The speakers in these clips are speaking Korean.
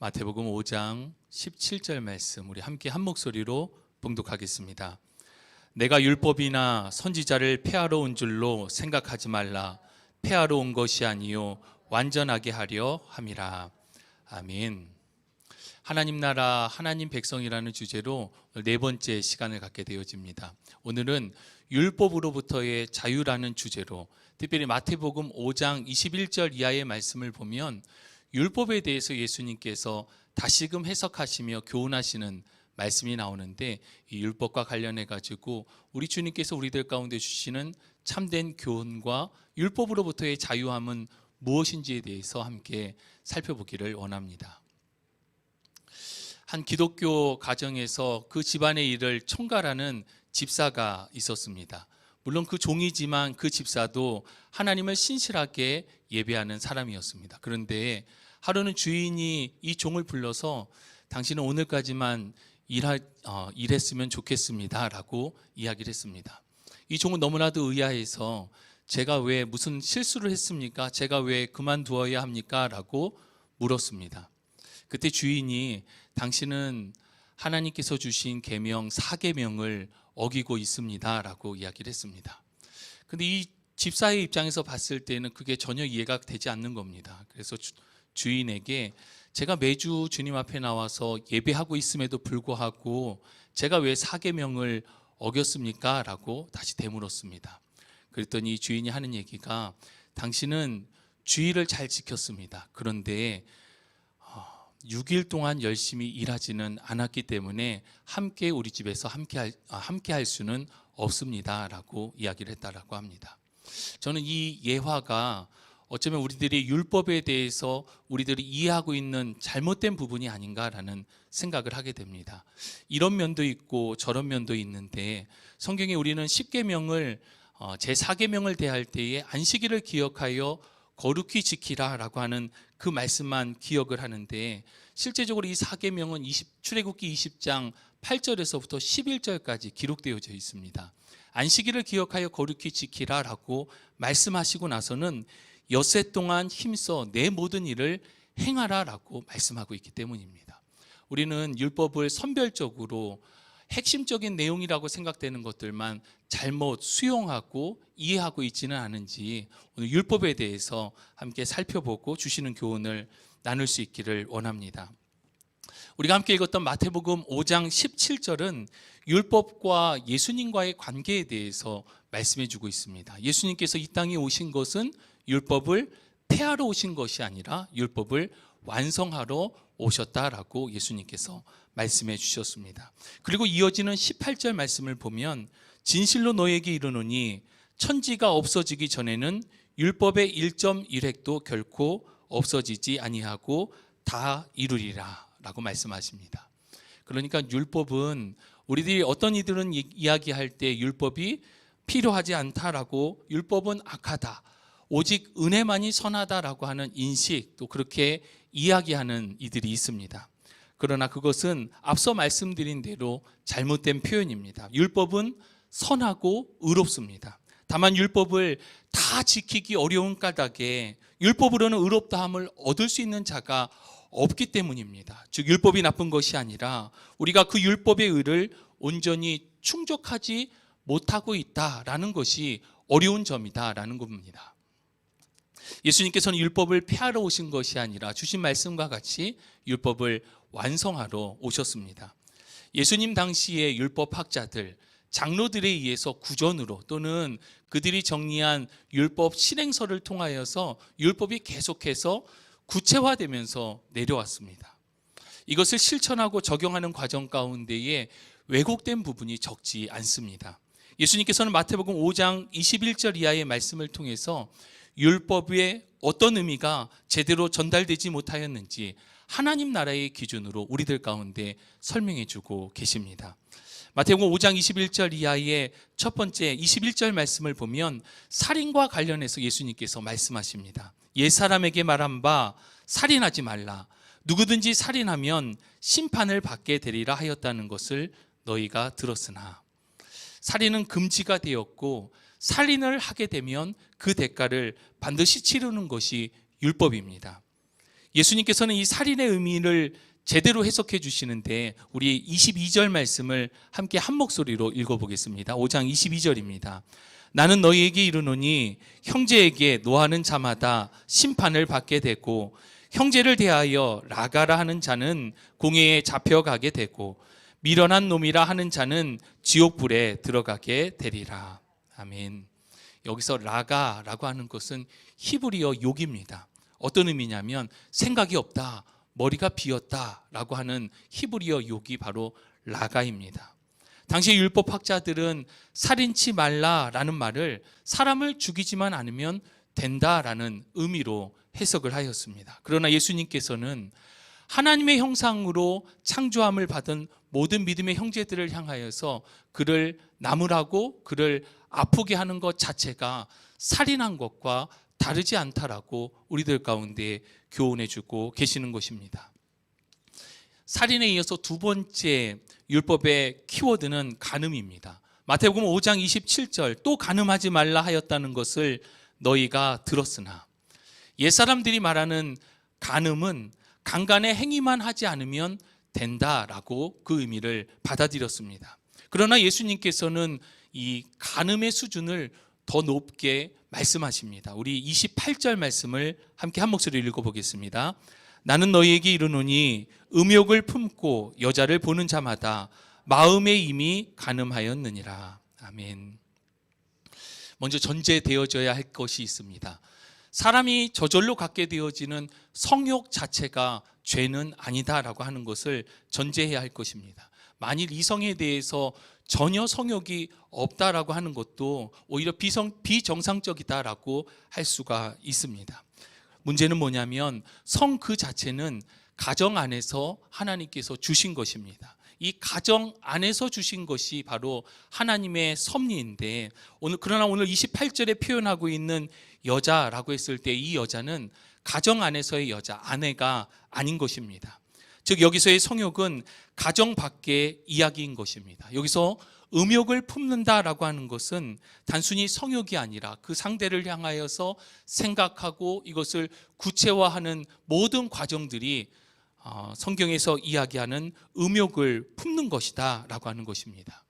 마태복음 5장 17절 말씀 우리 함께 한 목소리로 봉독하겠습니다. 내가 율법이나 선지자를 폐하러 온 줄로 생각하지 말라. 폐하러 온 것이 아니요 완전하게 하려 함이라. 아멘. 하나님 나라 하나님 백성이라는 주제로 네 번째 시간을 갖게 되어집니다. 오늘은 율법으로부터의 자유라는 주제로 특별히 마태복음 5장 21절 이하의 말씀을 보면 율법에 대해서 예수님께서 다시금 해석하시며 교훈하시는 말씀이 나오는데, 이 율법과 관련해 가지고 우리 주님께서 우리들 가운데 주시는 참된 교훈과 율법으로부터의 자유함은 무엇인지에 대해서 함께 살펴보기를 원합니다. 한 기독교 가정에서 그 집안의 일을 총괄하는 집사가 있었습니다. 물론 그 종이지만 그 집사도 하나님을 신실하게 예배하는 사람이었습니다. 그런데 하루는 주인이 이 종을 불러서 당신은 오늘까지만 일했으면 좋겠습니다 라고 이야기를 했습니다. 이 종은 너무나도 의아해서 제가 왜 무슨 실수를 했습니까? 제가 왜 그만두어야 합니까? 라고 물었습니다. 그때 주인이 당신은 하나님께서 주신 계명 4계명을 어기고 있습니다 라고 이야기를 했습니다. 근데 이 집사의 입장에서 봤을 때는 그게 전혀 이해가 되지 않는 겁니다. 그래서 주인에게 제가 매주 주님 앞에 나와서 예배하고 있음에도 불구하고 제가 왜 4계명을 어겼습니까? 라고 다시 되물었습니다. 그랬더니 주인이 하는 얘기가 당신은 주의를 잘 지켰습니다. 그런데 6일 동안 열심히 일하지는 않았기 때문에 함께 우리 집에서 함께 할 수는 없습니다 라고 이야기를 했다라고 합니다. 저는 이 예화가 어쩌면 우리들이 율법에 대해서 우리들이 이해하고 있는 잘못된 부분이 아닌가라는 생각을 하게 됩니다. 이런 면도 있고 저런 면도 있는데, 성경에 우리는 10계명을 제4계명을 대할 때에 안식일을 기억하여 거룩히 지키라 라고 하는 그 말씀만 기억을 하는데, 실제적으로 이 4계명은 출애굽기 20장 8절에서부터 11절까지 기록되어져 있습니다. 안식일을 기억하여 거룩히 지키라 라고 말씀하시고 나서는 엿새 동안 힘써 내 모든 일을 행하라 라고 말씀하고 있기 때문입니다. 우리는 율법을 선별적으로 핵심적인 내용이라고 생각되는 것들만 잘못 수용하고 이해하고 있지는 않은지 오늘 율법에 대해서 함께 살펴보고 주시는 교훈을 나눌 수 있기를 원합니다. 우리가 함께 읽었던 마태복음 5장 17절은 율법과 예수님과의 관계에 대해서 말씀해 주고 있습니다. 예수님께서 이 땅에 오신 것은 율법을 폐하러 오신 것이 아니라 율법을 완성하러 오셨다라고 예수님께서 말씀해 주셨습니다. 그리고 이어지는 18절 말씀을 보면 진실로 너에게 이르노니 천지가 없어지기 전에는 율법의 1.1획도 결코 없어지지 아니하고 다 이루리라 라고 말씀하십니다. 그러니까 율법은 우리들이 어떤 이들은 이야기할 때 율법이 필요하지 않다라고, 율법은 악하다, 오직 은혜만이 선하다라고 하는 인식, 또 그렇게 이야기하는 이들이 있습니다. 그러나 그것은 앞서 말씀드린 대로 잘못된 표현입니다. 율법은 선하고 의롭습니다. 다만 율법을 다 지키기 어려운 까닭에 율법으로는 의롭다함을 얻을 수 있는 자가 없기 때문입니다. 즉 율법이 나쁜 것이 아니라 우리가 그 율법의 의를 온전히 충족하지 못하고 있다라는 것이 어려운 점이다라는 겁니다. 예수님께서는 율법을 폐하러 오신 것이 아니라 주신 말씀과 같이 율법을 완성하러 오셨습니다. 예수님 당시의 율법학자들, 장로들에 의해서 구전으로 또는 그들이 정리한 율법 실행서를 통하여서 율법이 계속해서 구체화되면서 내려왔습니다. 이것을 실천하고 적용하는 과정 가운데에 왜곡된 부분이 적지 않습니다. 예수님께서는 마태복음 5장 21절 이하의 말씀을 통해서 율법의 어떤 의미가 제대로 전달되지 못하였는지 하나님 나라의 기준으로 우리들 가운데 설명해 주고 계십니다. 마태복음 5장 21절 이하의 첫 번째 21절 말씀을 보면 살인과 관련해서 예수님께서 말씀하십니다. 옛사람에게 말한 바 살인하지 말라. 누구든지 살인하면 심판을 받게 되리라 하였다는 것을 너희가 들었으나, 살인은 금지가 되었고 살인을 하게 되면 그 대가를 반드시 치르는 것이 율법입니다. 예수님께서는 이 살인의 의미를 제대로 해석해 주시는데 우리 22절 말씀을 함께 한 목소리로 읽어보겠습니다. 5장 22절입니다. 나는 너희에게 이르노니 형제에게 노하는 자마다 심판을 받게 되고 형제를 대하여 라가라 하는 자는 공회에 잡혀가게 되고 미련한 놈이라 하는 자는 지옥불에 들어가게 되리라. 아멘. 여기서 라가라고 하는 것은 히브리어 욕입니다. 어떤 의미냐면 생각이 없다, 머리가 비었다라고 하는 히브리어 욕이 바로 라가입니다. 당시 율법학자들은 살인치 말라라는 말을 사람을 죽이지만 않으면 된다라는 의미로 해석을 하였습니다. 그러나 예수님께서는 하나님의 형상으로 창조함을 받은 모든 믿음의 형제들을 향하여서 그를 나무라고 그를 아프게 하는 것 자체가 살인한 것과 다르지 않다라고 우리들 가운데 교훈해 주고 계시는 것입니다. 살인에 이어서 두 번째 율법의 키워드는 간음입니다. 마태복음 5장 27절 또 간음하지 말라 하였다는 것을 너희가 들었으나, 옛사람들이 말하는 간음은 강간의 행위만 하지 않으면 된다라고 그 의미를 받아들였습니다. 그러나 예수님께서는 이 간음의 수준을 더 높게 말씀하십니다. 우리 28절 말씀을 함께 한 목소리로 읽어보겠습니다. 나는 너희에게 이르노니 음욕을 품고 여자를 보는 자마다 마음에 이미 간음하였느니라. 아멘. 먼저 전제되어져야 할 것이 있습니다. 사람이 저절로 갖게 되어지는 성욕 자체가 죄는 아니다라고 하는 것을 전제해야 할 것입니다. 만일 이성에 대해서 전혀 성욕이 없다라고 하는 것도 오히려 비정상적이다라고 할 수가 있습니다. 문제는 뭐냐면 성 그 자체는 가정 안에서 하나님께서 주신 것입니다. 이 가정 안에서 주신 것이 바로 하나님의 섭리인데, 그러나 오늘 28절에 표현하고 있는 여자라고 했을 때 이 여자는 가정 안에서의 여자, 아내가 아닌 것입니다. 즉 여기서의 성욕은 가정 밖의 이야기인 것입니다. 여기서 음욕을 품는다라고 하는 것은 단순히 성욕이 아니라 그 상대를 향하여서 생각하고 이것을 구체화하는 모든 과정들이 성경에서 이야기하는 음욕을 품는 것이다 라고 하는 것입니다.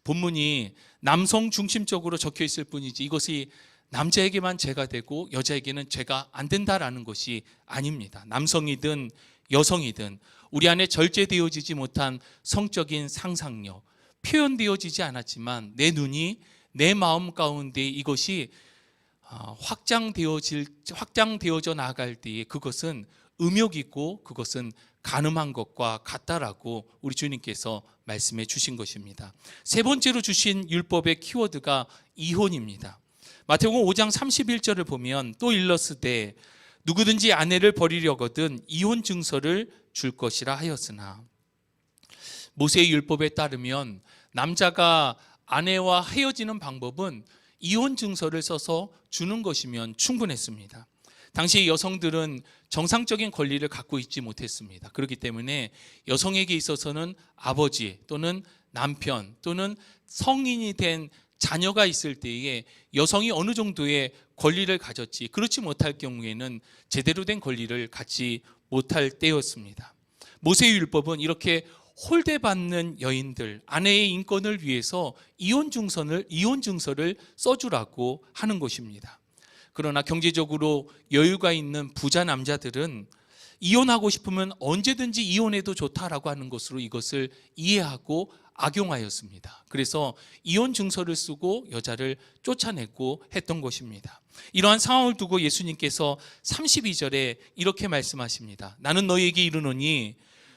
본문이 남성 중심적으로 적혀 있을 뿐이지 이것이 남자에게만 죄가 되고 여자에게는 죄가 안 된다라는 것이 아닙니다. 남성이든 여성이든 우리 안에 절제되어지지 못한 성적인 상상력, 표현되어지지 않았지만 내 눈이 내 마음 가운데 이것이 확장되어져 나아갈 때에 그것은 음욕이고 그것은 간음한 것과 같다라고 우리 주님께서 말씀해 주신 것입니다. 세 번째로 주신 율법의 키워드가 이혼입니다. 마태복음 5장 31절을 보면 또 일렀으되 누구든지 아내를 버리려거든 이혼 증서를 줄 것이라 하였으나, 모세의 율법에 따르면 남자가 아내와 헤어지는 방법은 이혼 증서를 써서 주는 것이면 충분했습니다. 당시 여성들은 정상적인 권리를 갖고 있지 못했습니다. 그렇기 때문에 여성에게 있어서는 아버지 또는 남편 또는 성인이 된 자녀가 있을 때에 여성이 어느 정도의 권리를 가졌지, 그렇지 못할 경우에는 제대로 된 권리를 갖지 못할 때였습니다. 모세의 율법은 이렇게 홀대받는 여인들, 아내의 인권을 위해서 이혼 증서를 써주라고 하는 것입니다. 그러나 경제적으로 여유가 있는 부자 남자들은 이혼하고 싶으면 언제든지 이혼해도 좋다라고 하는 것으로 이것을 이해하고 악용하였습니다. 그래서 이혼 증서를 쓰고 여자를 쫓아내고 했던 것입니다. 이러한 상황을 두고 예수님께서 32절에 이렇게 말씀하십니다. 나는 너희에게 이르노니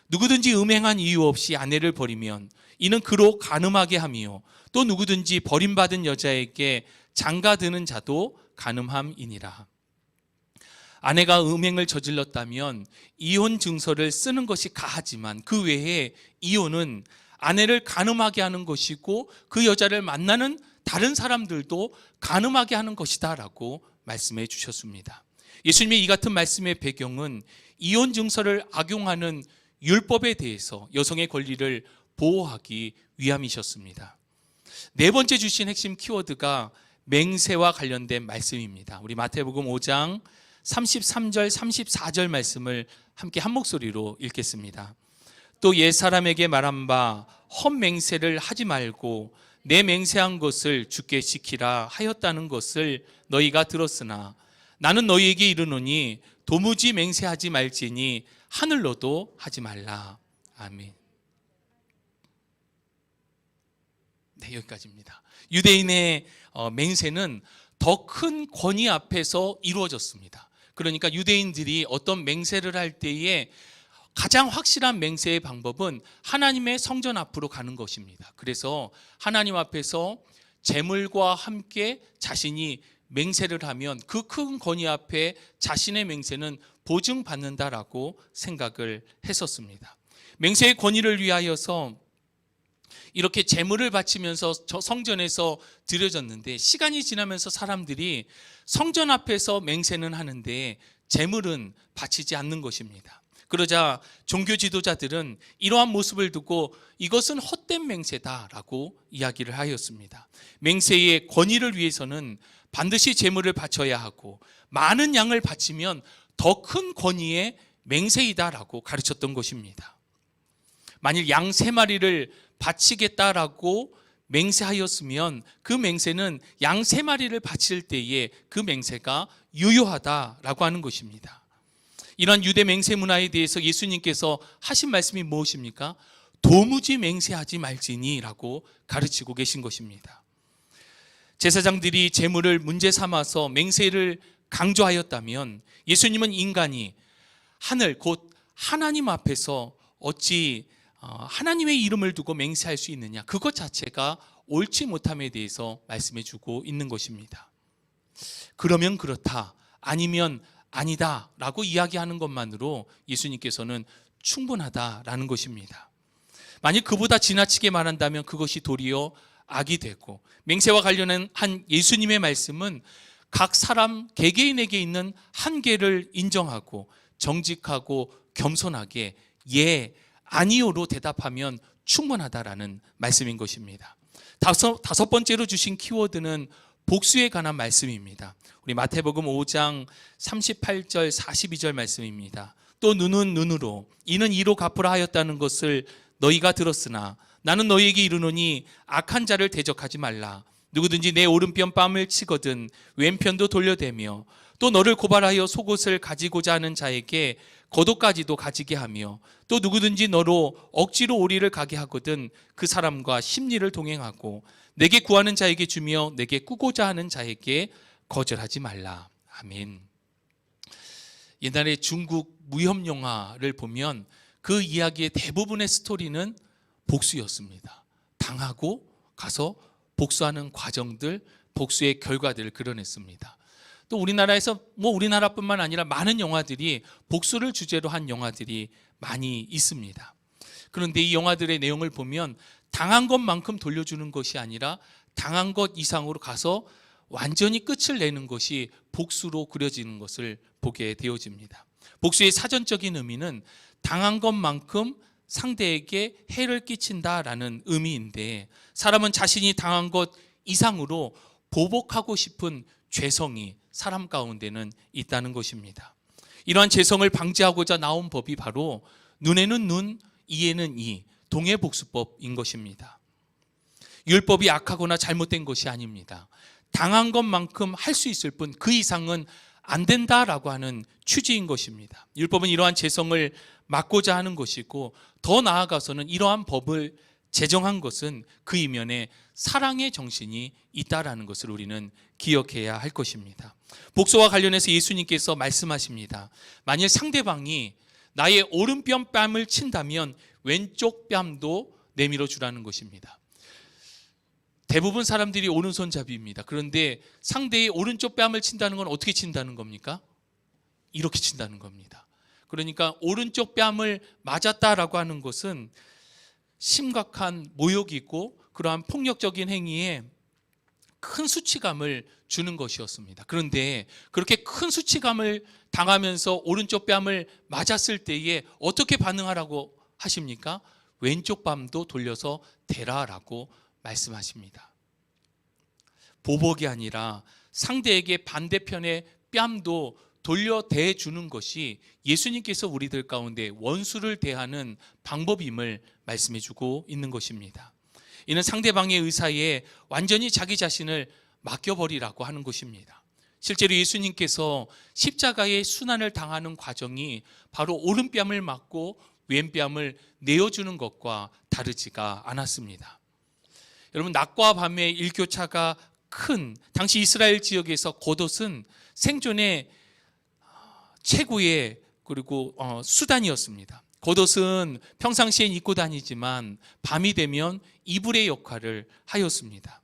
누구든지 음행한 이유 없이 아내를 버리면 이는 그로 간음하게 함이요 또 누구든지 버림받은 여자에게 장가드는 자도 간음함이니라. 아내가 음행을 저질렀다면 이혼 증서를 쓰는 것이 가하지만 그 외에 이혼은 아내를 간음하게 하는 것이고 그 여자를 만나는 다른 사람들도 간음하게 하는 것이다 라고 말씀해 주셨습니다. 예수님의 이 같은 말씀의 배경은 이혼 증서를 악용하는 율법에 대해서 여성의 권리를 보호하기 위함이셨습니다. 네 번째 주신 핵심 키워드가 맹세와 관련된 말씀입니다. 우리 마태복음 5장 33절, 34절 말씀을 함께 한 목소리로 읽겠습니다. 또 옛사람에게 말한 바 헛맹세를 하지 말고 내 맹세한 것을 주께 지키라 하였다는 것을 너희가 들었으나 나는 너희에게 이르노니 도무지 맹세하지 말지니 하늘로도 하지 말라. 아멘. 네, 여기까지입니다. 유대인의 맹세는 더 큰 권위 앞에서 이루어졌습니다. 그러니까 유대인들이 어떤 맹세를 할 때에 가장 확실한 맹세의 방법은 하나님의 성전 앞으로 가는 것입니다. 그래서 하나님 앞에서 제물과 함께 자신이 맹세를 하면 그 큰 권위 앞에 자신의 맹세는 보증받는다라고 생각을 했었습니다. 맹세의 권위를 위하여서 이렇게 제물을 바치면서 저 성전에서 드려졌는데, 시간이 지나면서 사람들이 성전 앞에서 맹세는 하는데 제물은 바치지 않는 것입니다. 그러자 종교 지도자들은 이러한 모습을 두고 이것은 헛된 맹세다라고 이야기를 하였습니다. 맹세의 권위를 위해서는 반드시 제물을 바쳐야 하고 많은 양을 바치면 더 큰 권위의 맹세이다라고 가르쳤던 것입니다. 만일 양 3마리를 바치겠다라고 맹세하였으면 그 맹세는 양 3마리를 바칠 때에 그 맹세가 유효하다라고 하는 것입니다. 이러한 유대 맹세 문화에 대해서 예수님께서 하신 말씀이 무엇입니까? 도무지 맹세하지 말지니라고 가르치고 계신 것입니다. 제사장들이 제물을 문제 삼아서 맹세를 강조하였다면 예수님은 인간이 하늘 곧 하나님 앞에서 어찌 하나님의 이름을 두고 맹세할 수 있느냐, 그것 자체가 옳지 못함에 대해서 말씀해 주고 있는 것입니다. 그러면 그렇다, 아니면 아니다 라고 이야기하는 것만으로 예수님께서는 충분하다라는 것입니다. 만약 그보다 지나치게 말한다면 그것이 도리어 악이 되고, 맹세와 관련한 예수님의 말씀은 각 사람 개개인에게 있는 한계를 인정하고 정직하고 겸손하게 예, 아니요로 대답하면 충분하다라는 말씀인 것입니다. 다섯 번째로 주신 키워드는 복수에 관한 말씀입니다. 우리 마태복음 5장 38절 42절 말씀입니다. 또 눈은 눈으로 이는 이로 갚으라 하였다는 것을 너희가 들었으나 나는 너희에게 이르노니 악한 자를 대적하지 말라. 누구든지 내 오른편 뺨을 치거든 왼편도 돌려대며 또 너를 고발하여 속옷을 가지고자 하는 자에게 겉옷까지도 가지게 하며 또 누구든지 너로 억지로 오리를 가게 하거든 그 사람과 심리를 동행하고 내게 구하는 자에게 주며 내게 꾸고자 하는 자에게 거절하지 말라. 아멘. 옛날에 중국 무협 영화를 보면 그 이야기의 대부분의 스토리는 복수였습니다. 당하고 가서 복수하는 과정들, 복수의 결과들을 그려냈습니다. 또 우리나라에서 우리나라뿐만 아니라 많은 영화들이 복수를 주제로 한 영화들이 많이 있습니다. 그런데 이 영화들의 내용을 보면 당한 것만큼 돌려주는 것이 아니라 당한 것 이상으로 가서 완전히 끝을 내는 것이 복수로 그려지는 것을 보게 되어집니다. 복수의 사전적인 의미는 당한 것만큼 상대에게 해를 끼친다라는 의미인데, 사람은 자신이 당한 것 이상으로 보복하고 싶은 죄성이 사람 가운데는 있다는 것입니다. 이러한 죄성을 방지하고자 나온 법이 바로 눈에는 눈, 이에는 이, 동해복수법인 것입니다. 율법이 악하거나 잘못된 것이 아닙니다. 당한 것만큼 할 수 있을 뿐 그 이상은 안 된다라고 하는 취지인 것입니다. 율법은 이러한 죄성을 막고자 하는 것이고, 더 나아가서는 이러한 법을 제정한 것은 그 이면에 사랑의 정신이 있다라는 것을 우리는 기억해야 할 것입니다. 복수와 관련해서 예수님께서 말씀하십니다. 만일 상대방이 나의 오른편 뺨을 친다면 왼쪽 뺨도 내밀어 주라는 것입니다. 대부분 사람들이 오른손잡이입니다. 그런데 상대의 오른쪽 뺨을 친다는 건 어떻게 친다는 겁니까? 이렇게 친다는 겁니다. 그러니까 오른쪽 뺨을 맞았다라고 하는 것은 심각한 모욕이고 그러한 폭력적인 행위에 큰 수치감을 주는 것이었습니다. 그런데 그렇게 큰 수치감을 당하면서 오른쪽 뺨을 맞았을 때에 어떻게 반응하라고 하십니까? 왼쪽 뺨도 돌려서 대라라고 말씀하십니다. 보복이 아니라 상대에게 반대편의 뺨도 돌려대 주는 것이 예수님께서 우리들 가운데 원수를 대하는 방법임을 말씀해 주고 있는 것입니다. 이는 상대방의 의사에 완전히 자기 자신을 맡겨버리라고 하는 것입니다. 실제로 예수님께서 십자가의 순환을 당하는 과정이 바로 오른뺨을 맞고 왼뺨을 내어주는 것과 다르지가 않았습니다. 여러분, 낮과 밤의 일교차가 큰 당시 이스라엘 지역에서 겉옷은 생존의 최고의 그리고 수단이었습니다. 겉옷은 평상시엔 입고 다니지만 밤이 되면 이불의 역할을 하였습니다.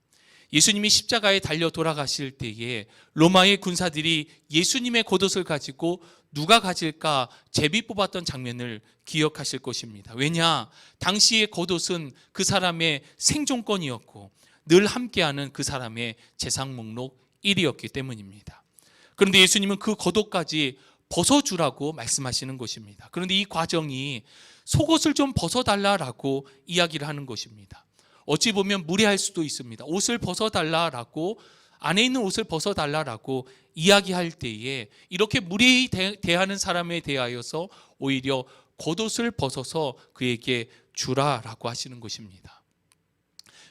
예수님이 십자가에 달려 돌아가실 때에 로마의 군사들이 예수님의 겉옷을 가지고 누가 가질까 제비 뽑았던 장면을 기억하실 것입니다. 왜냐? 당시의 겉옷은 그 사람의 생존권이었고 늘 함께하는 그 사람의 재산 목록 1위였기 때문입니다. 그런데 예수님은 그 겉옷까지 벗어주라고 말씀하시는 것입니다. 그런데 이 과정이 속옷을 좀 벗어달라라고 이야기를 하는 것입니다. 어찌 보면 무례할 수도 있습니다. 옷을 벗어달라라고, 안에 있는 옷을 벗어달라라고 이야기할 때에 이렇게 무례히 대하는 사람에 대하여서 오히려 겉옷을 벗어서 그에게 주라라고 하시는 것입니다.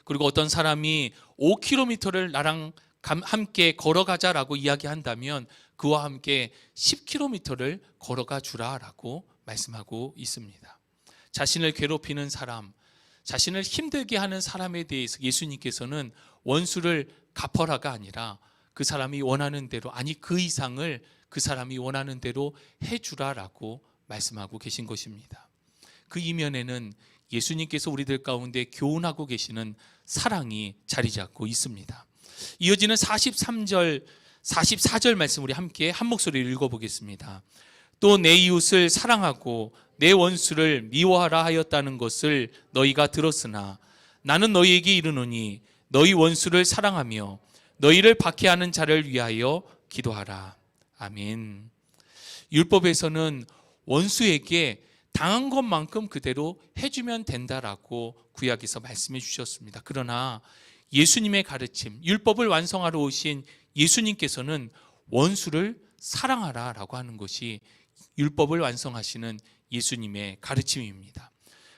그리고 어떤 사람이 5km를 나랑 함께 걸어가자라고 이야기한다면 그와 함께 10km를 걸어가 주라라고 말씀하고 있습니다. 자신을 괴롭히는 사람, 자신을 힘들게 하는 사람에 대해서 예수님께서는 원수를 갚아라가 아니라 그 사람이 원하는 대로, 아니 그 이상을 그 사람이 원하는 대로 해주라라고 말씀하고 계신 것입니다. 그 이면에는 예수님께서 우리들 가운데 교훈하고 계시는 사랑이 자리 잡고 있습니다. 이어지는 43절, 44절 말씀 우리 함께 한 목소리로 읽어보겠습니다. 또 내 이웃을 사랑하고 내 원수를 미워하라 하였다는 것을 너희가 들었으나 나는 너희에게 이르노니 너희 원수를 사랑하며 너희를 박해하는 자를 위하여 기도하라. 아멘. 율법에서는 원수에게 당한 것만큼 그대로 해주면 된다라고 구약에서 말씀해 주셨습니다. 그러나 예수님의 가르침, 율법을 완성하러 오신 예수님께서는 원수를 사랑하라라고 하는 것이 율법을 완성하시는 예수님의 가르침입니다.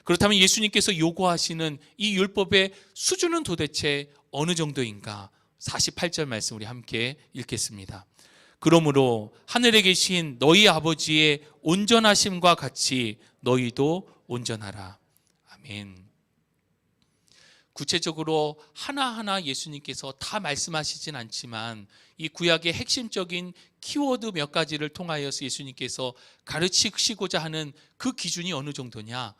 그렇다면 예수님께서 요구하시는 이 율법의 수준은 도대체 어느 정도인가? 48절 말씀 우리 함께 읽겠습니다. 그러므로 하늘에 계신 너희 아버지의 온전하심과 같이 너희도 온전하라. 아멘. 구체적으로 하나하나 예수님께서 다 말씀하시진 않지만 이 구약의 핵심적인 키워드 몇 가지를 통하여서 예수님께서 가르치시고자 하는 그 기준이 어느 정도냐?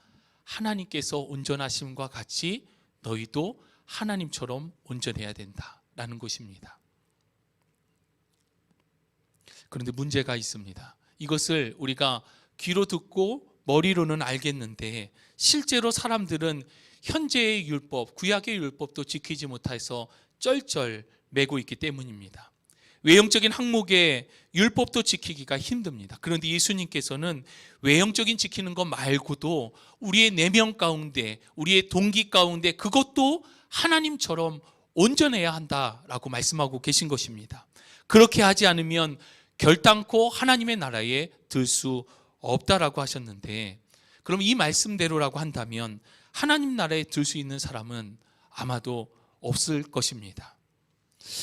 하나님께서 온전하심과 같이 너희도 하나님처럼 온전해야 된다라는 것입니다. 그런데 문제가 있습니다. 이것을 우리가 귀로 듣고 머리로는 알겠는데 실제로 사람들은 현재의 율법, 구약의 율법도 지키지 못해서 쩔쩔 매고 있기 때문입니다. 외형적인 항목의 율법도 지키기가 힘듭니다. 그런데 예수님께서는 외형적인 지키는 것 말고도 우리의 내면 가운데, 우리의 동기 가운데 그것도 하나님처럼 온전해야 한다라고 말씀하고 계신 것입니다. 그렇게 하지 않으면 결단코 하나님의 나라에 들 수 없다라고 하셨는데, 그럼 이 말씀대로라고 한다면 하나님 나라에 들 수 있는 사람은 아마도 없을 것입니다.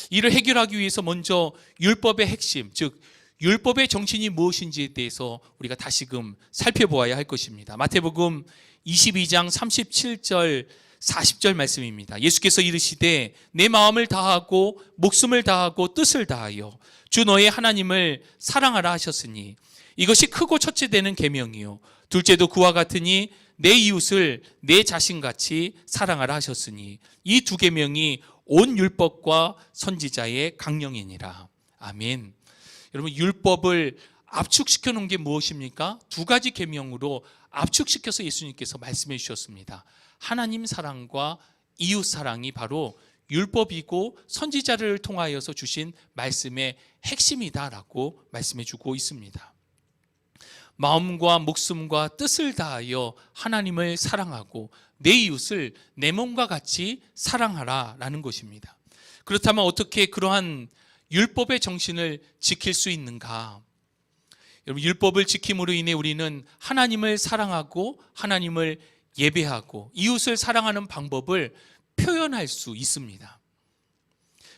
이를 해결하기 위해서 먼저 율법의 핵심, 즉 율법의 정신이 무엇인지에 대해서 우리가 다시금 살펴보아야 할 것입니다. 마태복음 22장 37절 40절 말씀입니다. 예수께서 이르시되 내 마음을 다하고 목숨을 다하고 뜻을 다하여 주 너의 하나님을 사랑하라 하셨으니 이것이 크고 첫째 되는 계명이요 둘째도 그와 같으니 내 이웃을 내 자신같이 사랑하라 하셨으니 이 두 계명이 온 율법과 선지자의 강령이니라. 아멘. 여러분, 율법을 압축시켜 놓은 게 무엇입니까? 두 가지 계명으로 압축시켜서 예수님께서 말씀해 주셨습니다. 하나님 사랑과 이웃 사랑이 바로 율법이고 선지자를 통하여서 주신 말씀의 핵심이다라고 말씀해 주고 있습니다. 마음과 목숨과 뜻을 다하여 하나님을 사랑하고 내 이웃을 내 몸과 같이 사랑하라라는 것입니다. 그렇다면 어떻게 그러한 율법의 정신을 지킬 수 있는가? 여러분, 율법을 지킴으로 인해 우리는 하나님을 사랑하고 하나님을 예배하고 이웃을 사랑하는 방법을 표현할 수 있습니다.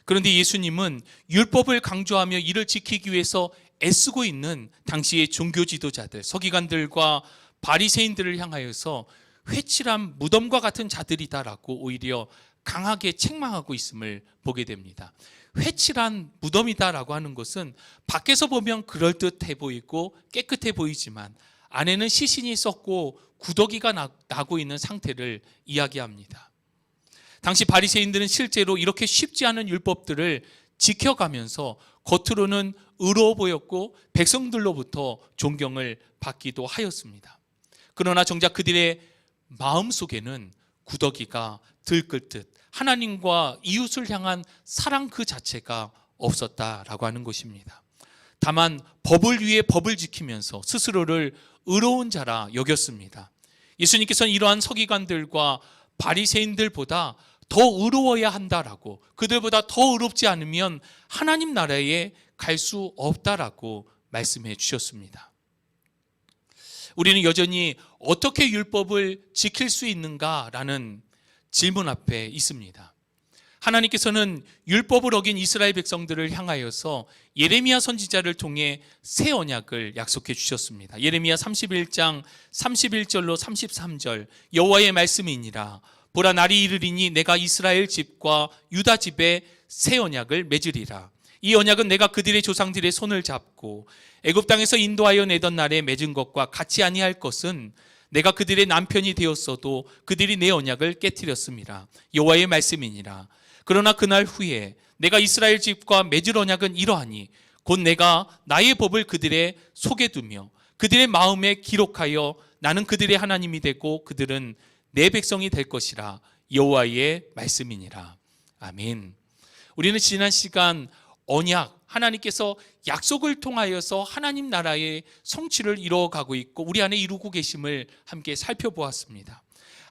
그런데 예수님은 율법을 강조하며 이를 지키기 위해서 애쓰고 있는 당시의 종교 지도자들, 서기관들과 바리새인들을 향하여서 회칠한 무덤과 같은 자들이다라고 오히려 강하게 책망하고 있음을 보게 됩니다. 회칠한 무덤이다라고 하는 것은 밖에서 보면 그럴듯해 보이고 깨끗해 보이지만 안에는 시신이 썩고 구더기가 나고 있는 상태를 이야기합니다. 당시 바리새인들은 실제로 이렇게 쉽지 않은 율법들을 지켜가면서 겉으로는 의로워 보였고 백성들로부터 존경을 받기도 하였습니다. 그러나 정작 그들의 마음속에는 구더기가 들끓듯 하나님과 이웃을 향한 사랑 그 자체가 없었다라고 하는 것입니다. 다만 법을 위해 법을 지키면서 스스로를 의로운 자라 여겼습니다. 예수님께서는 이러한 서기관들과 바리새인들보다 더 의로워야 한다라고, 그들보다 더 의롭지 않으면 하나님 나라에 갈 수 없다라고 말씀해 주셨습니다. 우리는 여전히 어떻게 율법을 지킬 수 있는가라는 질문 앞에 있습니다. 하나님께서는 율법을 어긴 이스라엘 백성들을 향하여서 예레미야 선지자를 통해 새 언약을 약속해 주셨습니다. 예레미야 31장 31절로 33절, 여호와의 말씀이니라. 보라, 날이 이르리니 내가 이스라엘 집과 유다 집에 새 언약을 맺으리라. 이 언약은 내가 그들의 조상들의 손을 잡고 애굽 땅에서 인도하여 내던 날에 맺은 것과 같이 아니할 것은 내가 그들의 남편이 되었어도 그들이 내 언약을 깨뜨렸음이라. 여호와의 말씀이니라. 그러나 그날 후에 내가 이스라엘 집과 맺을 언약은 이러하니 곧 내가 나의 법을 그들의 속에 두며 그들의 마음에 기록하여 나는 그들의 하나님이 되고 그들은 내 백성이 될 것이라. 여호와의 말씀이니라. 아멘. 우리는 지난 시간 언약, 하나님께서 약속을 통하여서 하나님 나라의 성취를 이루어가고 있고 우리 안에 이루고 계심을 함께 살펴보았습니다.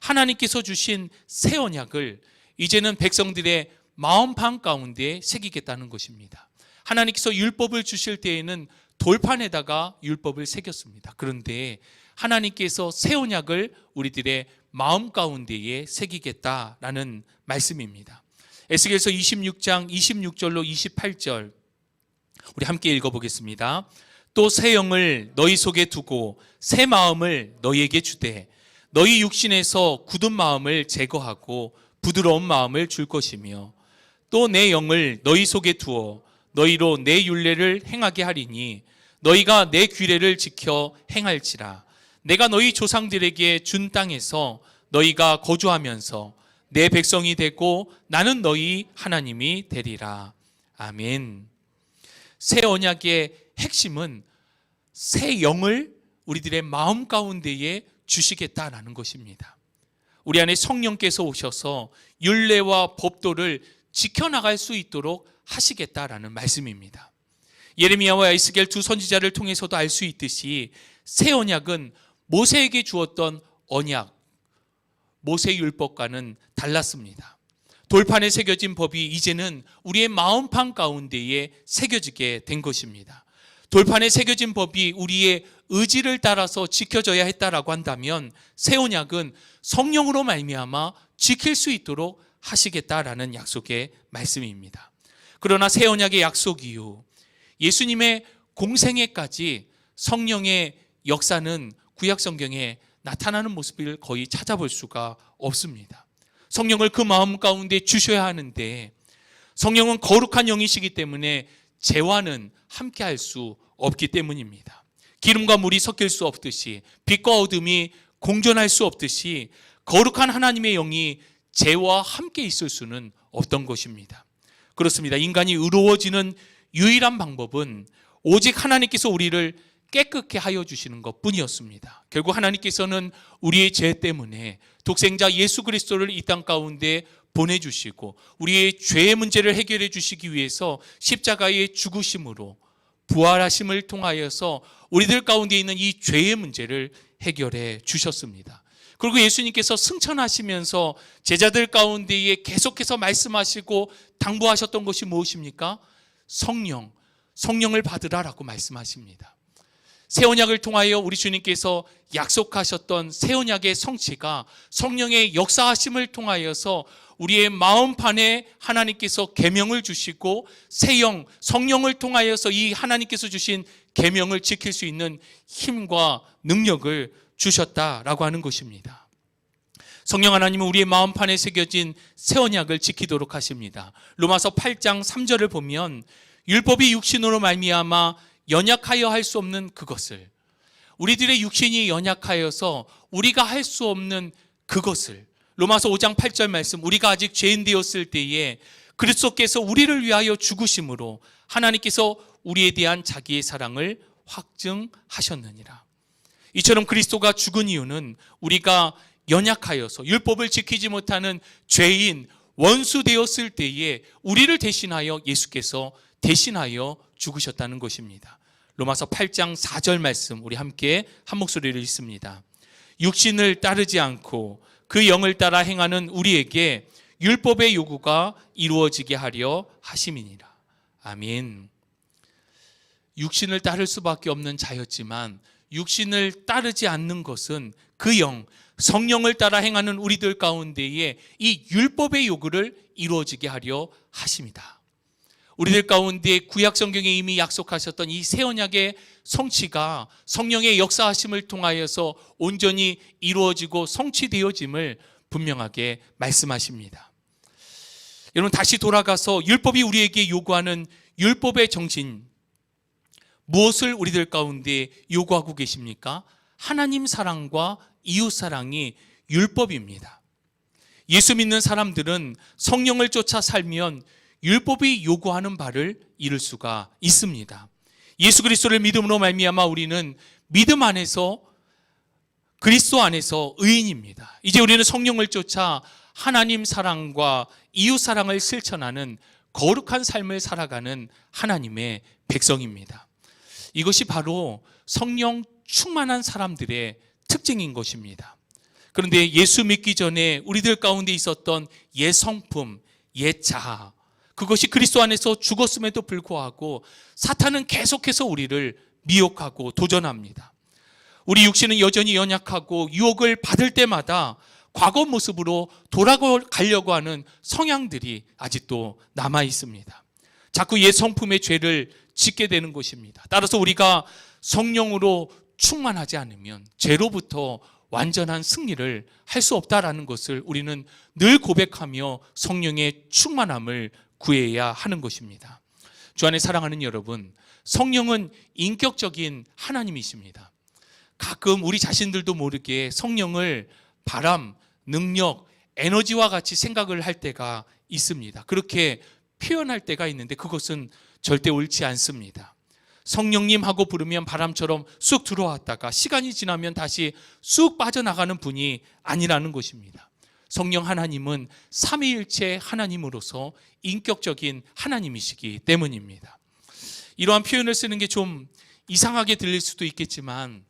하나님께서 주신 새 언약을 이제는 백성들의 마음판 가운데 새기겠다는 것입니다. 하나님께서 율법을 주실 때에는 돌판에다가 율법을 새겼습니다. 그런데 하나님께서 새 언약을 우리들의 마음 가운데에 새기겠다라는 말씀입니다. 에스겔서 26장 26절로 28절 우리 함께 읽어보겠습니다. 또 새 영을 너희 속에 두고 새 마음을 너희에게 주되 너희 육신에서 굳은 마음을 제거하고 부드러운 마음을 줄 것이며 또 내 영을 너희 속에 두어 너희로 내 율례를 행하게 하리니 너희가 내 규례를 지켜 행할지라. 내가 너희 조상들에게 준 땅에서 너희가 거주하면서 내 백성이 되고 나는 너희 하나님이 되리라. 아멘. 새 언약의 핵심은 새 영을 우리들의 마음 가운데에 주시겠다라는 것입니다. 우리 안에 성령께서 오셔서 율례와 법도를 지켜나갈 수 있도록 하시겠다라는 말씀입니다. 예레미야와 에스겔 두 선지자를 통해서도 알 수 있듯이 새 언약은 모세에게 주었던 언약, 모세 율법과는 달랐습니다. 돌판에 새겨진 법이 이제는 우리의 마음판 가운데에 새겨지게 된 것입니다. 돌판에 새겨진 법이 우리의 의지를 따라서 지켜져야 했다라고 한다면 새 언약은 성령으로 말미암아 지킬 수 있도록 하시겠다라는 약속의 말씀입니다. 그러나 새 언약의 약속 이후 예수님의 공생애까지 성령의 역사는 구약 성경에 나타나는 모습을 거의 찾아볼 수가 없습니다. 성령을 그 마음 가운데 주셔야 하는데 성령은 거룩한 영이시기 때문에 죄와는 함께할 수 없기 때문입니다. 기름과 물이 섞일 수 없듯이 빛과 어둠이 공존할 수 없듯이 거룩한 하나님의 영이 죄와 함께 있을 수는 없던 것입니다. 그렇습니다. 인간이 의로워지는 유일한 방법은 오직 하나님께서 우리를 깨끗게 하여 주시는 것뿐이었습니다. 결국 하나님께서는 우리의 죄 때문에 독생자 예수 그리스도를 이 땅 가운데 보내주시고 우리의 죄의 문제를 해결해 주시기 위해서 십자가의 죽으심으로 부활하심을 통하여서 우리들 가운데 있는 이 죄의 문제를 해결해 주셨습니다. 그리고 예수님께서 승천하시면서 제자들 가운데에 계속해서 말씀하시고 당부하셨던 것이 무엇입니까? 성령을 받으라라고 말씀하십니다. 새 언약을 통하여 우리 주님께서 약속하셨던 새 언약의 성취가 성령의 역사하심을 통하여서 우리의 마음판에 하나님께서 계명을 주시고 새 영, 성령을 통하여서 이 하나님께서 주신 계명을 지킬 수 있는 힘과 능력을 주셨다라고 하는 것입니다. 성령 하나님은 우리의 마음판에 새겨진 새 언약을 지키도록 하십니다. 로마서 8장 3절을 보면 율법이 육신으로 말미암아 연약하여 할 수 없는 그것을, 우리들의 육신이 연약하여서 우리가 할 수 없는 그것을, 로마서 5장 8절 말씀, 우리가 아직 죄인 되었을 때에 그리스도께서 우리를 위하여 죽으심으로 하나님께서 우리에 대한 자기의 사랑을 확증하셨느니라. 이처럼 그리스도가 죽은 이유는 우리가 연약하여서 율법을 지키지 못하는 죄인, 원수 되었을 때에 우리를 대신하여 예수께서 대신하여 죽으셨다는 것입니다. 로마서 8장 4절 말씀 우리 함께 한 목소리를 읽습니다. 육신을 따르지 않고 그 영을 따라 행하는 우리에게 율법의 요구가 이루어지게 하려 하심이니라. 아멘. 육신을 따를 수밖에 없는 자였지만 육신을 따르지 않는 것은 그 영, 성령을 따라 행하는 우리들 가운데에 이 율법의 요구를 이루어지게 하려 하심이다. 우리들 가운데 구약 성경에 이미 약속하셨던 이 새 언약의 성취가 성령의 역사하심을 통하여서 온전히 이루어지고 성취되어짐을 분명하게 말씀하십니다. 여러분, 다시 돌아가서 율법이 우리에게 요구하는 율법의 정신, 무엇을 우리들 가운데 요구하고 계십니까? 하나님 사랑과 이웃 사랑이 율법입니다. 예수 믿는 사람들은 성령을 쫓아 살면 율법이 요구하는 바를 이룰 수가 있습니다. 예수 그리스도를 믿음으로 말미암아 우리는 믿음 안에서, 그리스도 안에서 의인입니다. 이제 우리는 성령을 쫓아 하나님 사랑과 이웃 사랑을 실천하는 거룩한 삶을 살아가는 하나님의 백성입니다. 이것이 바로 성령 충만한 사람들의 특징인 것입니다. 그런데 예수 믿기 전에 우리들 가운데 있었던 옛 성품, 옛 자아, 그것이 그리스도 안에서 죽었음에도 불구하고 사탄은 계속해서 우리를 미혹하고 도전합니다. 우리 육신은 여전히 연약하고 유혹을 받을 때마다 과거 모습으로 돌아가려고 하는 성향들이 아직도 남아 있습니다. 자꾸 옛 성품의 죄를 짓게 되는 것입니다. 따라서 우리가 성령으로 충만하지 않으면 죄로부터 완전한 승리를 할 수 없다라는 것을 우리는 늘 고백하며 성령의 충만함을 구해야 하는 것입니다. 주 안에 사랑하는 여러분, 성령은 인격적인 하나님이십니다. 가끔 우리 자신들도 모르게 성령을 바람, 능력, 에너지와 같이 생각을 할 때가 있습니다. 그렇게 표현할 때가 있는데 그것은 절대 옳지 않습니다. 성령님 하고 부르면 바람처럼 쑥 들어왔다가 시간이 지나면 다시 쑥 빠져나가는 분이 아니라는 것입니다. 성령 하나님은 삼위일체 하나님으로서 인격적인 하나님이시기 때문입니다. 이러한 표현을 쓰는 게 좀 이상하게 들릴 수도 있겠지만,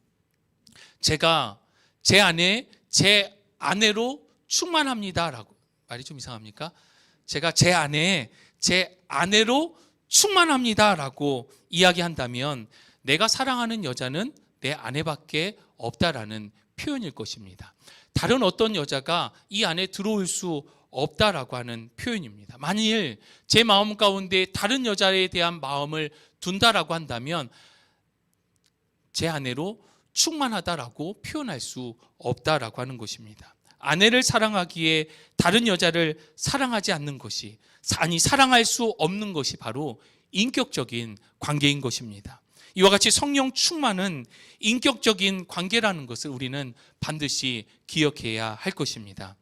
제가 제 안에 제 아내로 충만합니다라고, 말이 좀 이상합니까? 제가 제 안에 제 아내로 충만합니다라고 이야기한다면 내가 사랑하는 여자는 내 아내밖에 없다라는 표현일 것입니다. 다른 어떤 여자가 이 안에 들어올 수 없다라고 하는 표현입니다. 만일 제 마음 가운데 다른 여자에 대한 마음을 둔다라고 한다면 제 아내로 충만하다라고 표현할 수 없다라고 하는 것입니다. 아내를 사랑하기에 다른 여자를 사랑하지 않는 것이, 아니 사랑할 수 없는 것이 바로 인격적인 관계인 것입니다. 이와 같이 성령 충만은 인격적인 관계라는 것을 우리는 반드시 기억해야 할 것입니다.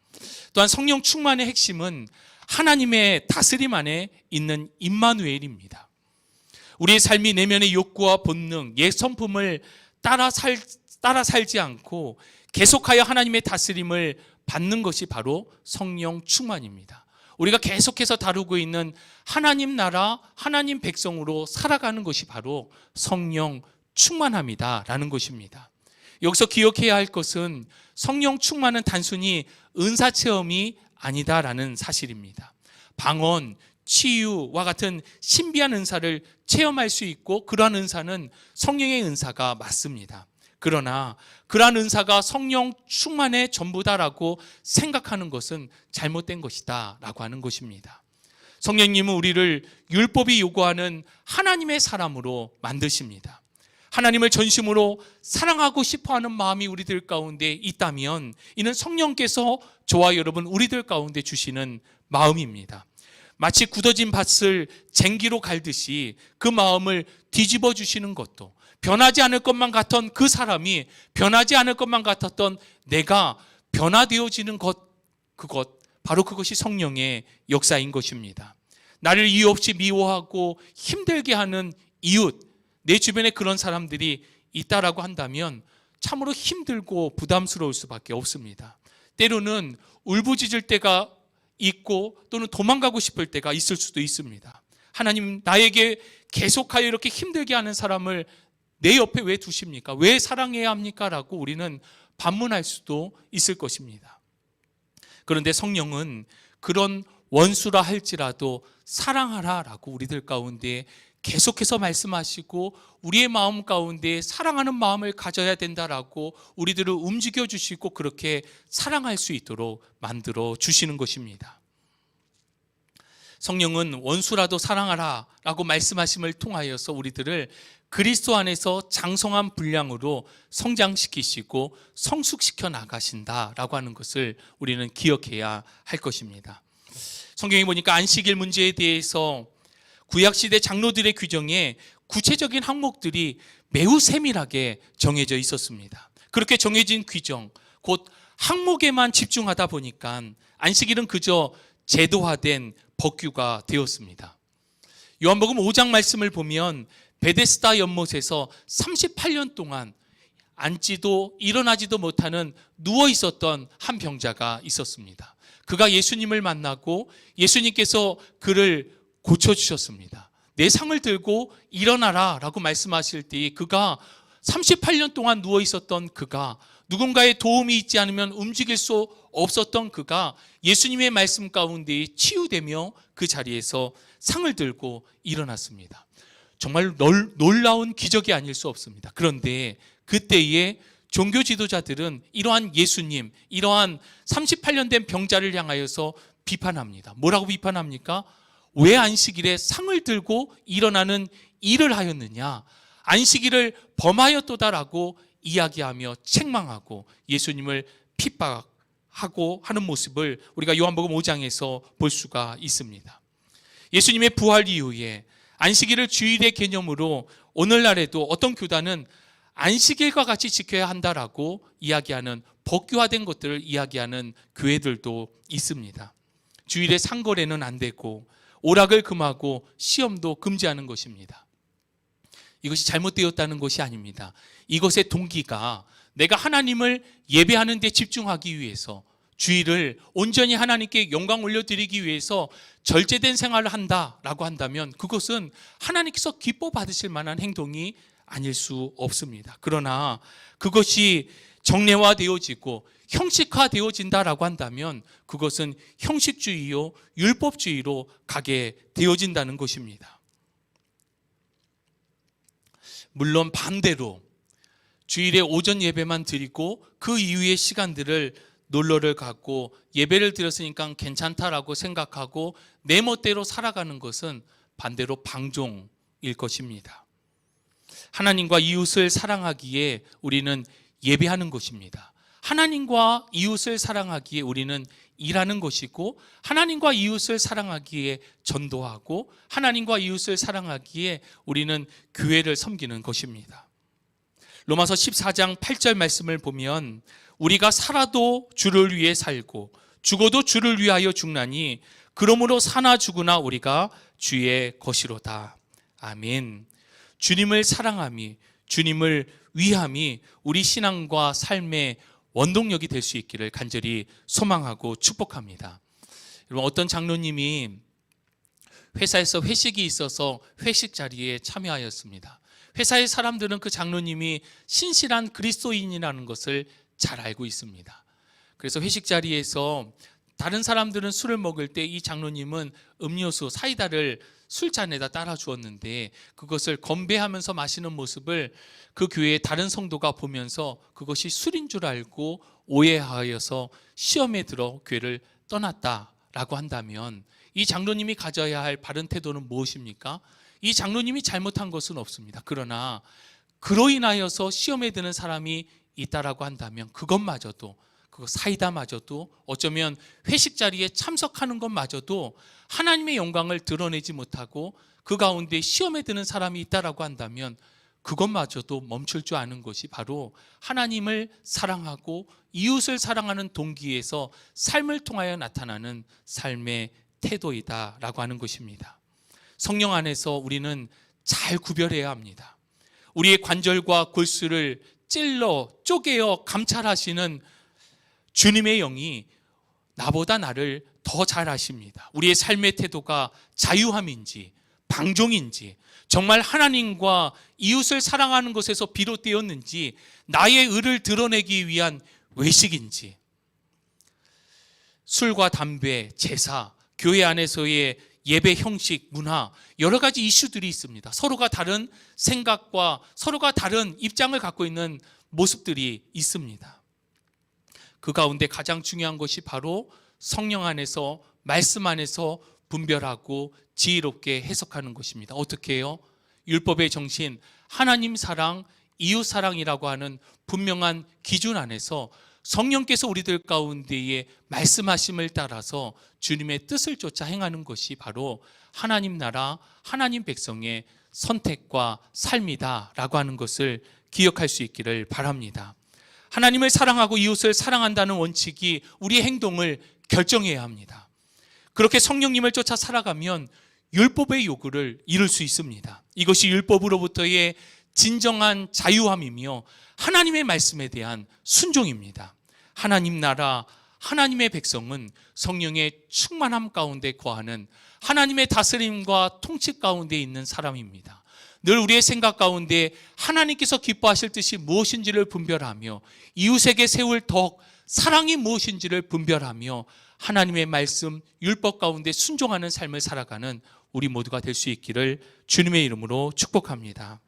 또한 성령 충만의 핵심은 하나님의 다스림 안에 있는 임마누엘입니다. 우리의 삶이 내면의 욕구와 본능, 옛 성품을 따라 살지 않고 계속하여 하나님의 다스림을 받는 것이 바로 성령 충만입니다. 우리가 계속해서 다루고 있는 하나님 나라, 하나님 백성으로 살아가는 것이 바로 성령 충만함이다라는 것입니다. 여기서 기억해야 할 것은 성령 충만은 단순히 은사 체험이 아니다라는 사실입니다. 방언, 치유와 같은 신비한 은사를 체험할 수 있고, 그러한 은사는 성령의 은사가 맞습니다. 그러나 그러한 은사가 성령 충만의 전부다라고 생각하는 것은 잘못된 것이다 라고 하는 것입니다. 성령님은 우리를 율법이 요구하는 하나님의 사람으로 만드십니다. 하나님을 전심으로 사랑하고 싶어하는 마음이 우리들 가운데 있다면 이는 성령께서 저와 여러분 우리들 가운데 주시는 마음입니다. 마치 굳어진 밭을 쟁기로 갈듯이 그 마음을 뒤집어 주시는 것도, 변하지 않을 것만 같던 그 사람이 변하지 않을 것만 같았던 내가 변화되어지는 것, 바로 그것이 성령의 역사인 것입니다. 나를 이유 없이 미워하고 힘들게 하는 이웃, 내 주변에 그런 사람들이 있다라고 한다면 참으로 힘들고 부담스러울 수밖에 없습니다. 때로는 울부짖을 때가 있고 또는 도망가고 싶을 때가 있을 수도 있습니다. 하나님, 나에게 계속하여 이렇게 힘들게 하는 사람을 내 옆에 왜 두십니까? 왜 사랑해야 합니까? 라고 우리는 반문할 수도 있을 것입니다. 그런데 성령은 그런 원수라 할지라도 사랑하라 라고 우리들 가운데 계속해서 말씀하시고, 우리의 마음 가운데 사랑하는 마음을 가져야 된다라고 우리들을 움직여 주시고 그렇게 사랑할 수 있도록 만들어 주시는 것입니다. 성령은 원수라도 사랑하라 라고 말씀하심을 통하여서 우리들을 그리스도 안에서 장성한 분량으로 성장시키시고 성숙시켜 나가신다라고 하는 것을 우리는 기억해야 할 것입니다. 성경에 보니까 안식일 문제에 대해서 구약시대 장로들의 규정에 구체적인 항목들이 매우 세밀하게 정해져 있었습니다. 그렇게 정해진 규정, 곧 항목에만 집중하다 보니까 안식일은 그저 제도화된 법규가 되었습니다. 요한복음 5장 말씀을 보면 베데스다 연못에서 38년 동안 앉지도 일어나지도 못하는 누워 있었던 한 병자가 있었습니다. 그가 예수님을 만나고 예수님께서 그를 고쳐주셨습니다. 내 상을 들고 일어나라 라고 말씀하실 때 그가 38년 동안 누워 있었던 그가, 누군가의 도움이 있지 않으면 움직일 수 없었던 그가 예수님의 말씀 가운데 치유되며 그 자리에서 상을 들고 일어났습니다. 정말 놀라운 기적이 아닐 수 없습니다. 그런데 그때의 종교 지도자들은 이러한 예수님, 이러한 38년 된 병자를 향하여서 비판합니다. 뭐라고 비판합니까? 왜 안식일에 상을 들고 일어나는 일을 하였느냐? 안식일을 범하였도다라고 이야기하며 책망하고 예수님을 핍박하고 하는 모습을 우리가 요한복음 5장에서 볼 수가 있습니다. 예수님의 부활 이후에 안식일을 주일의 개념으로 오늘날에도 어떤 교단은 안식일과 같이 지켜야 한다라고 이야기하는 법규화된 것들을 이야기하는 교회들도 있습니다. 주일에 상거래는 안 되고 오락을 금하고 시험도 금지하는 것입니다. 이것이 잘못되었다는 것이 아닙니다. 이것의 동기가 내가 하나님을 예배하는 데 집중하기 위해서, 주일을 온전히 하나님께 영광 올려드리기 위해서 절제된 생활을 한다라고 한다면 그것은 하나님께서 기뻐 받으실 만한 행동이 아닐 수 없습니다. 그러나 그것이 정례화되어지고 형식화되어진다라고 한다면 그것은 형식주의요 율법주의로 가게 되어진다는 것입니다. 물론 반대로 주일에 오전 예배만 드리고 그 이후의 시간들을 놀러를 가고 예배를 드렸으니까 괜찮다라고 생각하고 내 멋대로 살아가는 것은 반대로 방종일 것입니다. 하나님과 이웃을 사랑하기에 우리는 예배하는 것입니다. 하나님과 이웃을 사랑하기에 우리는 일하는 것이고, 하나님과 이웃을 사랑하기에 전도하고, 하나님과 이웃을 사랑하기에 우리는 교회를 섬기는 것입니다. 로마서 14장 8절 말씀을 보면 우리가 살아도 주를 위해 살고 죽어도 주를 위하여 죽나니 그러므로 사나 죽으나 우리가 주의 것이로다. 아멘. 주님을 사랑함이, 주님을 위함이 우리 신앙과 삶의 원동력이 될 수 있기를 간절히 소망하고 축복합니다. 여러분, 어떤 장로님이 회사에서 회식이 있어서 회식 자리에 참여하였습니다. 회사의 사람들은 그 장로님이 신실한 그리스도인이라는 것을 잘 알고 있습니다. 그래서 회식 자리에서 다른 사람들은 술을 먹을 때 이 장로님은 음료수, 사이다를 술잔에다 따라 주었는데 그것을 건배하면서 마시는 모습을 그 교회의 다른 성도가 보면서 그것이 술인 줄 알고 오해하여서 시험에 들어 교회를 떠났다라고 한다면 이 장로님이 가져야 할 바른 태도는 무엇입니까? 이 장로님이 잘못한 것은 없습니다. 그러나 그로 인하여서 시험에 드는 사람이 있다라고 한다면 그것마저도, 그 사이다마저도, 어쩌면 회식 자리에 참석하는 것마저도 하나님의 영광을 드러내지 못하고 그 가운데 시험에 드는 사람이 있다라고 한다면 그것마저도 멈출 줄 아는 것이 바로 하나님을 사랑하고 이웃을 사랑하는 동기에서 삶을 통하여 나타나는 삶의 태도이다라고 하는 것입니다. 성령 안에서 우리는 잘 구별해야 합니다. 우리의 관절과 골수를 찔러 쪼개어 감찰하시는 주님의 영이 나보다 나를 더 잘 아십니다. 우리의 삶의 태도가 자유함인지 방종인지, 정말 하나님과 이웃을 사랑하는 것에서 비롯되었는지, 나의 의를 드러내기 위한 외식인지, 술과 담배, 제사, 교회 안에서의 예배 형식, 문화, 여러 가지 이슈들이 있습니다. 서로가 다른 생각과 서로가 다른 입장을 갖고 있는 모습들이 있습니다. 그 가운데 가장 중요한 것이 바로 성령 안에서, 말씀 안에서 분별하고 지혜롭게 해석하는 것입니다. 어떻게 해요? 율법의 정신, 하나님 사랑, 이웃 사랑이라고 하는 분명한 기준 안에서 성령께서 우리들 가운데에 말씀하심을 따라서 주님의 뜻을 쫓아 행하는 것이 바로 하나님 나라, 하나님 백성의 선택과 삶이다라고 하는 것을 기억할 수 있기를 바랍니다. 하나님을 사랑하고 이웃을 사랑한다는 원칙이 우리의 행동을 결정해야 합니다. 그렇게 성령님을 쫓아 살아가면 율법의 요구를 이룰 수 있습니다. 이것이 율법으로부터의 진정한 자유함이며 하나님의 말씀에 대한 순종입니다. 하나님 나라, 하나님의 백성은 성령의 충만함 가운데 거하는 하나님의 다스림과 통치 가운데 있는 사람입니다. 늘 우리의 생각 가운데 하나님께서 기뻐하실 뜻이 무엇인지를 분별하며 이웃에게 세울 덕, 사랑이 무엇인지를 분별하며 하나님의 말씀, 율법 가운데 순종하는 삶을 살아가는 우리 모두가 될 수 있기를 주님의 이름으로 축복합니다.